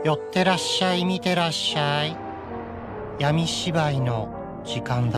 寄ってらっしゃい、見てらっしゃい。闇芝居の時間だ。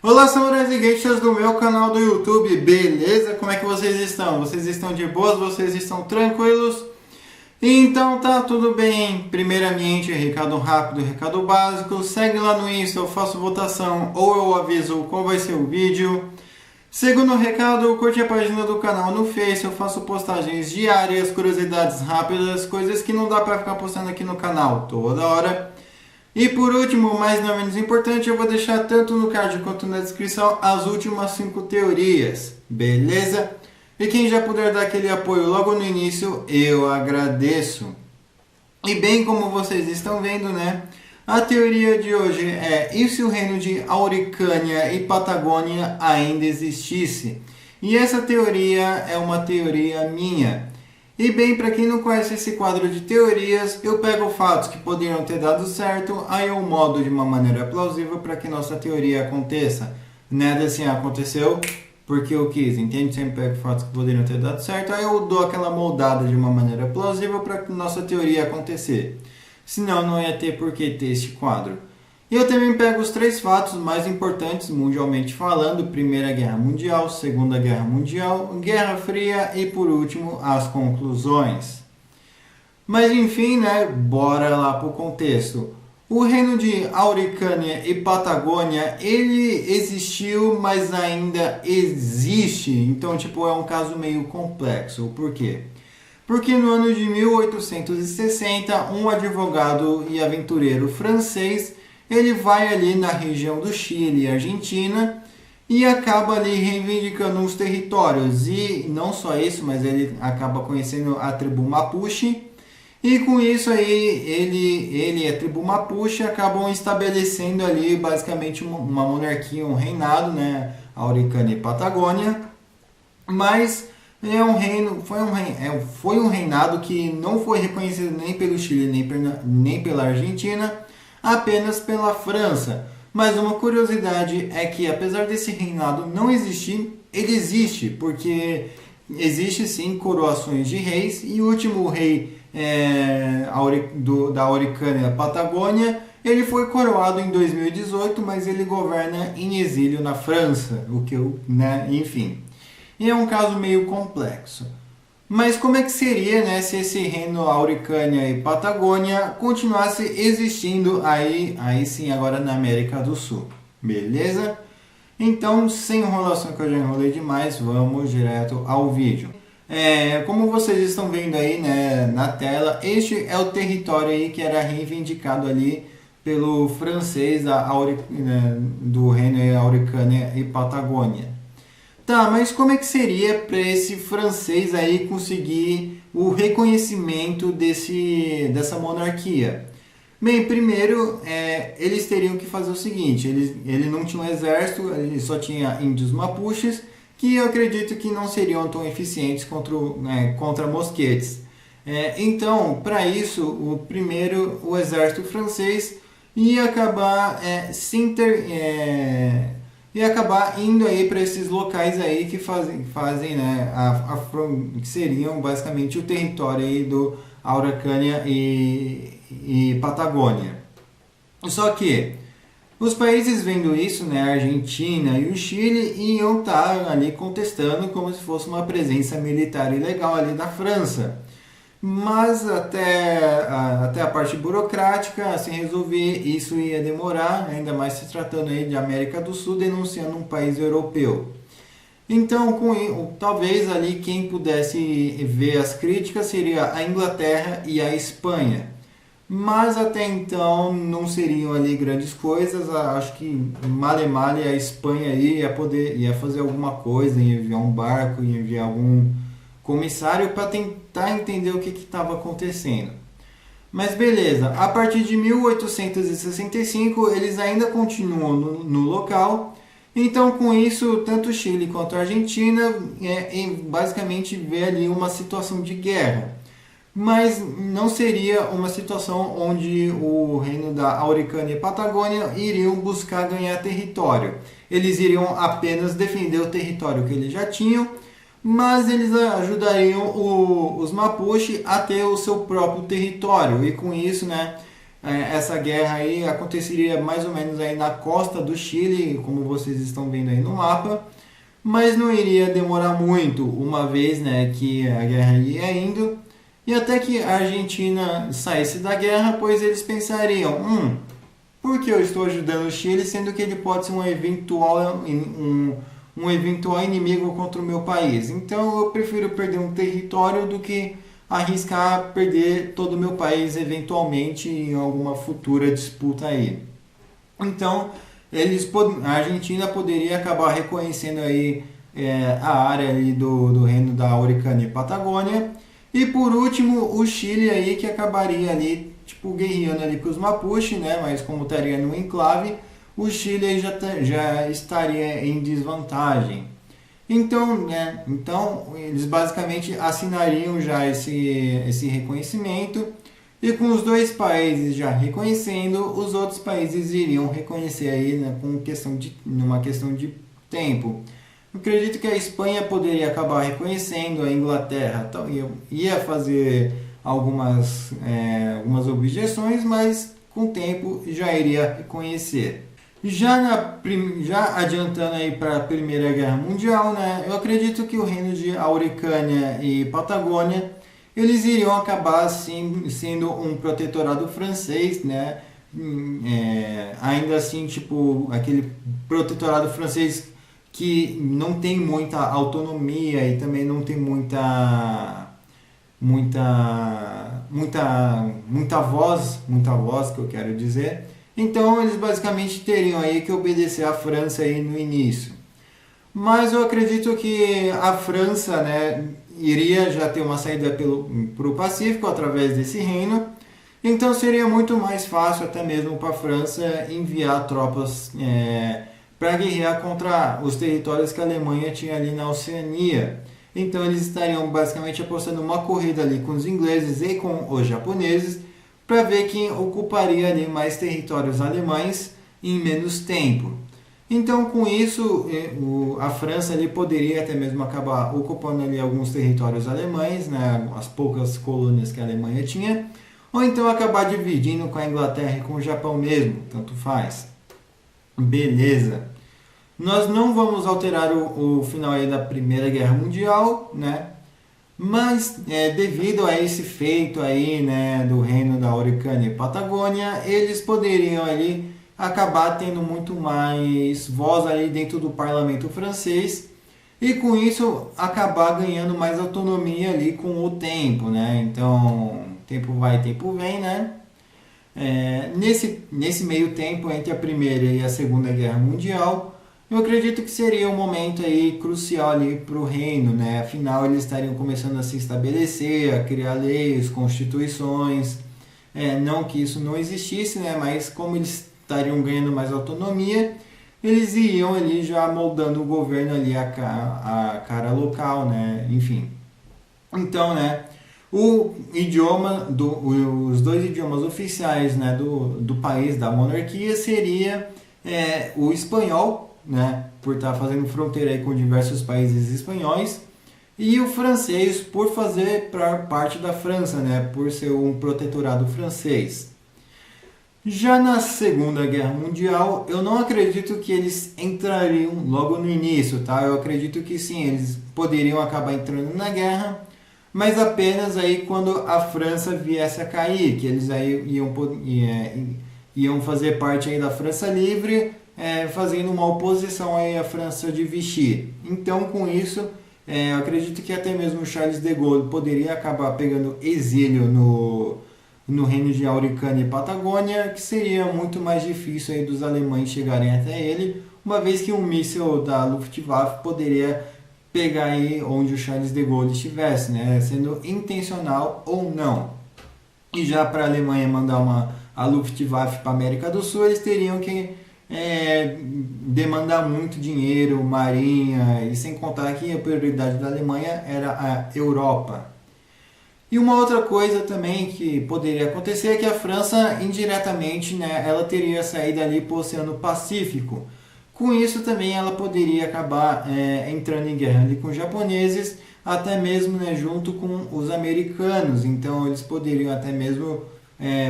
Olá, samurais e geishas do meu canal do YouTube, beleza? Como é que vocês estão? Vocês estão de boas? Vocês estão tranquilos? Então tá tudo bem. Primeiramente, recado rápido, recado básico. Segue lá no Insta, eu faço votação ou eu aviso qual vai ser o vídeo. Segundo recado, curte a página do canal no Face, eu faço postagens diárias, curiosidades rápidas, coisas que não dá pra ficar postando aqui no canal toda hora. E por último, mas não menos importante, eu vou deixar tanto no card quanto na descrição as últimas 5 teorias, beleza? E quem já puder dar aquele apoio logo no início, eu agradeço. E bem como vocês estão vendo, né? A teoria de hoje é: e se o reino de Auricânia e Patagônia ainda existisse? E essa teoria é uma teoria minha. E bem, para quem não conhece esse quadro de teorias, eu pego fatos que poderiam ter dado certo, aí eu modo de uma maneira plausível para que nossa teoria aconteça. Nada assim aconteceu porque eu quis, entende? Sempre pego fatos que poderiam ter dado certo, aí eu dou aquela moldada de uma maneira plausível para que nossa teoria acontecer. Senão não ia ter por que ter este quadro. E eu também pego os 3 fatos mais importantes mundialmente falando: Primeira Guerra Mundial, Segunda Guerra Mundial, Guerra Fria e por último as conclusões. Mas enfim, né, bora lá pro contexto. O reino de Auricânia e Patagônia, ele existiu, mas ainda existe. Então, tipo, é um caso meio complexo. Por quê? Porque no ano de 1860, um advogado e aventureiro francês, ele vai ali na região do Chile e Argentina e acaba ali reivindicando uns territórios. E não só isso, mas ele acaba conhecendo a tribo Mapuche. E com isso aí, ele e a tribo Mapuche acabam estabelecendo ali basicamente uma monarquia, um reinado, né? Auricânia e Patagônia. Mas foi um reinado que não foi reconhecido nem pelo Chile nem pela Argentina, apenas pela França. Mas uma curiosidade é que, apesar desse reinado não existir, ele existe, porque existe sim coroações de reis, e o último rei da Auricânia Patagônia, ele foi coroado em 2018, mas ele governa em exílio na França, enfim. E é um caso meio complexo. Mas como é que seria, né, se esse reino Auricânia e Patagônia continuasse existindo aí sim agora na América do Sul? Beleza? Então, sem enrolação, que eu já enrolei demais, vamos direto ao vídeo. Como vocês estão vendo aí, né, na tela, este é o território aí que era reivindicado ali pelo francês do reino Auricânia e Patagônia. Tá, mas como é que seria para esse francês aí conseguir o reconhecimento dessa monarquia? Bem, primeiro, eles teriam que fazer o seguinte: ele não tinha um exército, ele só tinha índios mapuches, que eu acredito que não seriam tão eficientes contra mosquetes. Então, para isso, o exército francês ia acabar indo aí para esses locais aí que fazem né, que seriam basicamente o território aí do Auricânia e Patagônia. Só que os países vendo isso, né, a Argentina e o Chile, iam estar ali contestando como se fosse uma presença militar ilegal ali da França. Mas até a parte burocrática se resolver, isso ia demorar, ainda mais se tratando aí de América do Sul, denunciando um país europeu. Então, talvez ali quem pudesse ver as críticas seria a Inglaterra e a Espanha. Mas até então não seriam ali grandes coisas. Acho que male a Espanha ia fazer alguma coisa, ia enviar um barco, ia enviar algum comissário para tentar entender o que estava acontecendo. Mas beleza, a partir de 1865 eles ainda continuam no local. Então, com isso, tanto o Chile quanto a Argentina basicamente vê ali uma situação de guerra. Mas não seria uma situação onde o reino da Auricânia e Patagônia iriam buscar ganhar território. Eles iriam apenas defender o território que eles já tinham, mas eles ajudariam os Mapuche a ter o seu próprio território, e com isso, né, essa guerra aí aconteceria mais ou menos aí na costa do Chile, como vocês estão vendo aí no mapa, mas não iria demorar muito, uma vez, né, que a guerra ia indo, e até que a Argentina saísse da guerra, pois eles pensariam, por que eu estou ajudando o Chile, sendo que ele pode ser um eventual inimigo contra o meu país? Então eu prefiro perder um território do que arriscar perder todo o meu país eventualmente em alguma futura disputa aí. Então a Argentina poderia acabar reconhecendo aí a área ali do reino da Araucánia e Patagônia. E por último, o Chile aí, que acabaria ali tipo guerreando ali com os Mapuche, né? Mas como estaria no enclave, o Chile aí já estaria em desvantagem. Então, né, eles basicamente assinariam já esse reconhecimento, e com os dois países já reconhecendo, os outros países iriam reconhecer aí, né, numa questão de tempo. Eu acredito que a Espanha poderia acabar reconhecendo, a Inglaterra ia fazer algumas objeções, mas com o tempo já iria reconhecer. Já adiantando aí para a Primeira Guerra Mundial, né, eu acredito que o reino de Araucánia e Patagônia, eles iriam acabar assim, sendo um protetorado francês, né, ainda assim, tipo, aquele protetorado francês que não tem muita autonomia e também não tem muita voz, que eu quero dizer. Então eles basicamente teriam aí que obedecer à França aí no início. Mas eu acredito que a França, né, iria já ter uma saída para o Pacífico através desse reino. Então seria muito mais fácil até mesmo para a França enviar tropas para guerrear contra os territórios que a Alemanha tinha ali na Oceania. Então eles estariam basicamente apostando uma corrida ali com os ingleses e com os japoneses, para ver quem ocuparia ali mais territórios alemães em menos tempo. Então, com isso, a França ali poderia até mesmo acabar ocupando ali alguns territórios alemães, né, as poucas colônias que a Alemanha tinha, ou então acabar dividindo com a Inglaterra e com o Japão mesmo, tanto faz. Beleza. Nós não vamos alterar o final aí da Primeira Guerra Mundial, né? Mas devido a esse feito aí, né, do reino da Araucánia e Patagônia, eles poderiam ali acabar tendo muito mais voz ali dentro do parlamento francês, e com isso acabar ganhando mais autonomia ali com o tempo, né? Então, tempo vai, tempo vem, né? Nesse meio tempo entre a Primeira e a Segunda Guerra Mundial, eu acredito que seria um momento aí crucial ali para o reino, né? Afinal, eles estariam começando a se estabelecer, a criar leis, constituições. Não que isso não existisse, né? Mas como eles estariam ganhando mais autonomia, eles iriam ali já moldando o governo ali a cara local, né? Enfim. Então, né? Os dois idiomas oficiais, né, do país, da monarquia, seria o espanhol, né, por estar fazendo fronteira aí com diversos países espanhóis, e o francês por fazer parte da França, né, por ser um protetorado francês. Já na Segunda Guerra Mundial, eu não acredito que eles entrariam logo no início, tá? Eu acredito que sim, eles poderiam acabar entrando na guerra, mas apenas aí quando a França viesse a cair, que eles aí iam fazer parte aí da França Livre, fazendo uma oposição aí à França de Vichy. Então, com isso, eu acredito que até mesmo Charles de Gaulle poderia acabar pegando exílio no reino de Araucánia e Patagônia, que seria muito mais difícil aí dos alemães chegarem até ele, uma vez que um míssil da Luftwaffe poderia pegar aí onde o Charles de Gaulle estivesse, né, sendo intencional ou não. E já para a Alemanha mandar a Luftwaffe para a América do Sul, eles teriam que demandar muito dinheiro, marinha, e sem contar que a prioridade da Alemanha era a Europa. E uma outra coisa também que poderia acontecer é que a França, indiretamente, né, ela teria saído ali para o Oceano Pacífico, Com isso também ela poderia acabar entrando em guerra ali com os japoneses, até mesmo, né, junto com os americanos. Então eles poderiam até mesmo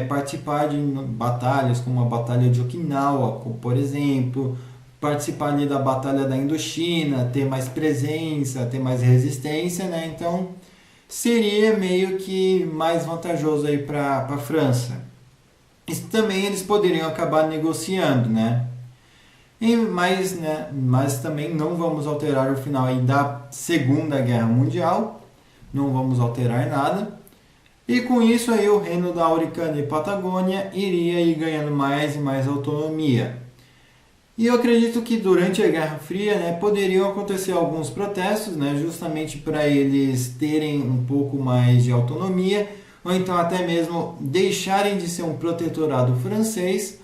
participar de batalhas como a Batalha de Okinawa, por exemplo, participar ali da Batalha da Indochina, ter mais presença, ter mais resistência, né? Então seria meio que mais vantajoso aí para a França. Isso também eles poderiam acabar negociando, né? Mas também não vamos alterar o final aí da Segunda Guerra Mundial, não vamos alterar nada. E com isso aí o reino da Auricânia e Patagônia iria ir ganhando mais e mais autonomia. E eu acredito que durante a Guerra Fria, né, poderiam acontecer alguns protestos, né, justamente para eles terem um pouco mais de autonomia, ou então até mesmo deixarem de ser um protetorado francês.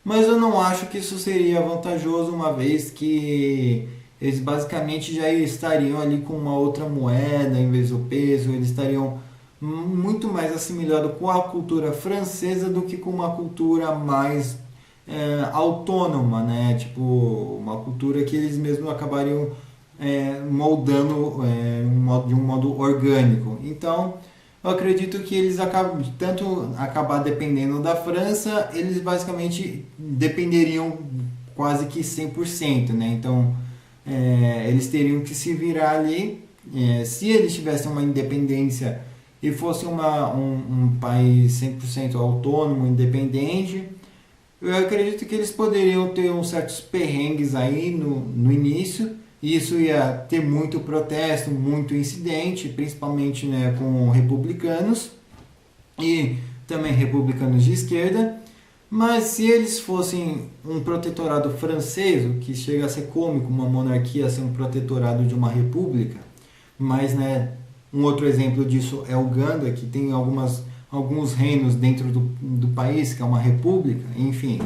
Mas eu não acho que isso seria vantajoso, uma vez que eles basicamente já estariam ali com uma outra moeda em vez do peso, eles estariam muito mais assimilados com a cultura francesa do que com uma cultura mais autônoma, né? Tipo, uma cultura que eles mesmos acabariam moldando de um modo orgânico. Então, eu acredito que eles acabar dependendo da França, eles basicamente dependeriam quase que 100%, né? Então, eles teriam que se virar ali. Se eles tivessem uma independência e fosse um país 100% autônomo, independente, eu acredito que eles poderiam ter uns certos perrengues aí no início. Isso ia ter muito protesto, muito incidente, principalmente, né, com republicanos e também republicanos de esquerda. Mas se eles fossem um protetorado francês, o que chega a ser cômico, uma monarquia ser um protetorado de uma república, mas, né, um outro exemplo disso é Uganda, que tem alguns reinos dentro do país, que é uma república, enfim.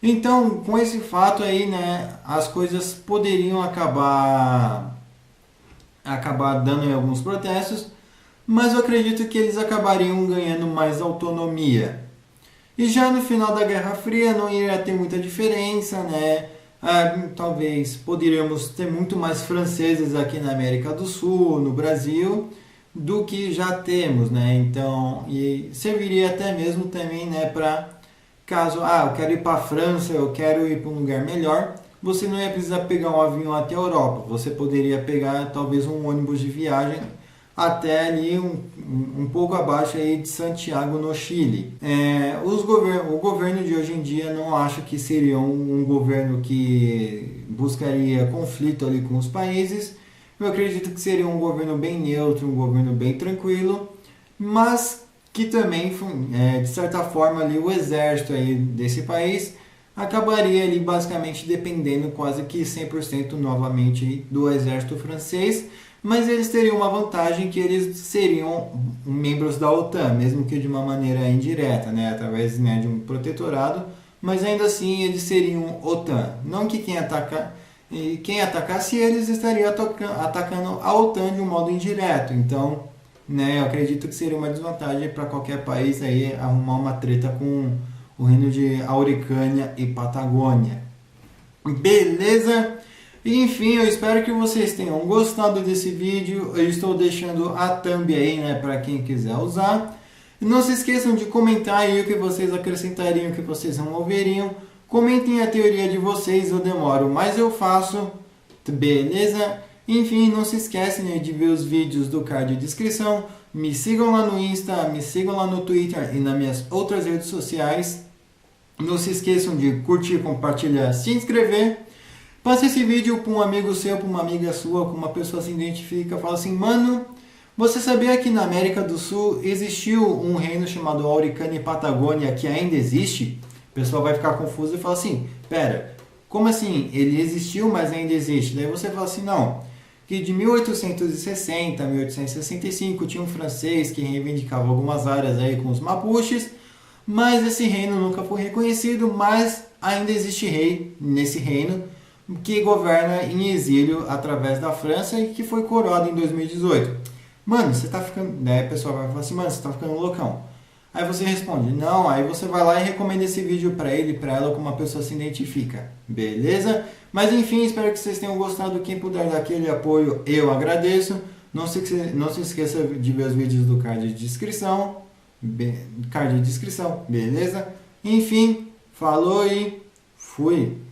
Então, com esse fato aí, né, as coisas poderiam acabar dando em alguns protestos, mas eu acredito que eles acabariam ganhando mais autonomia. E já no final da Guerra Fria não iria ter muita diferença, né? Talvez poderíamos ter muito mais franceses aqui na América do Sul, no Brasil, do que já temos, né? Então, e serviria até mesmo também, né, para caso, eu quero ir para a França, eu quero ir para um lugar melhor, você não ia precisar pegar um avião até a Europa. Você poderia pegar talvez um ônibus de viagem até ali um pouco abaixo aí de Santiago, no Chile. O governo de hoje em dia não acho que seria um governo que buscaria conflito ali com os países. Eu acredito que seria um governo bem neutro, um governo bem tranquilo, mas que também, de certa forma, ali, o exército aí desse país acabaria ali basicamente dependendo quase que 100% novamente do exército francês, mas eles teriam uma vantagem, que eles seriam membros da OTAN, mesmo que de uma maneira indireta, né, através, né, de um protetorado, mas ainda assim eles seriam OTAN. Não que quem atacasse eles estaria atacando a OTAN de um modo indireto. Então, né, eu acredito que seria uma desvantagem para qualquer país aí arrumar uma treta com o reino de Auricânia e Patagônia. Beleza? Enfim, eu espero que vocês tenham gostado desse vídeo. Eu estou deixando a thumb aí, né, para quem quiser usar. E não se esqueçam de comentar aí o que vocês acrescentariam, o que vocês removeriam. Comentem a teoria de vocês, eu demoro, mas eu faço. Beleza? Enfim, não se esquecem, né, de ver os vídeos do card de descrição. Me sigam lá no Insta, me sigam lá no Twitter e nas minhas outras redes sociais. Não se esqueçam de curtir, compartilhar, se inscrever. Passe esse vídeo para um amigo seu, para uma amiga sua, com uma pessoa se identifica. Fala assim: mano, você sabia que na América do Sul existiu um reino chamado Auricânia e Patagônia que ainda existe? O pessoal vai ficar confuso e fala assim: pera, como assim? Ele existiu, mas ainda existe? Daí você fala assim: não, que de 1860 a 1865 tinha um francês que reivindicava algumas áreas aí com os mapuches, mas esse reino nunca foi reconhecido, mas ainda existe rei nesse reino que governa em exílio através da França e que foi coroado em 2018. Mano, você tá ficando... Né, o pessoal vai falar assim: mano, você tá ficando loucão. Aí você responde não, aí você vai lá e recomenda esse vídeo para ele, para ela, como uma pessoa se identifica, beleza? Mas enfim, espero que vocês tenham gostado. Quem puder dar aquele apoio, eu agradeço. Não se esqueça de ver os vídeos do card de descrição, beleza? Enfim, falou e fui!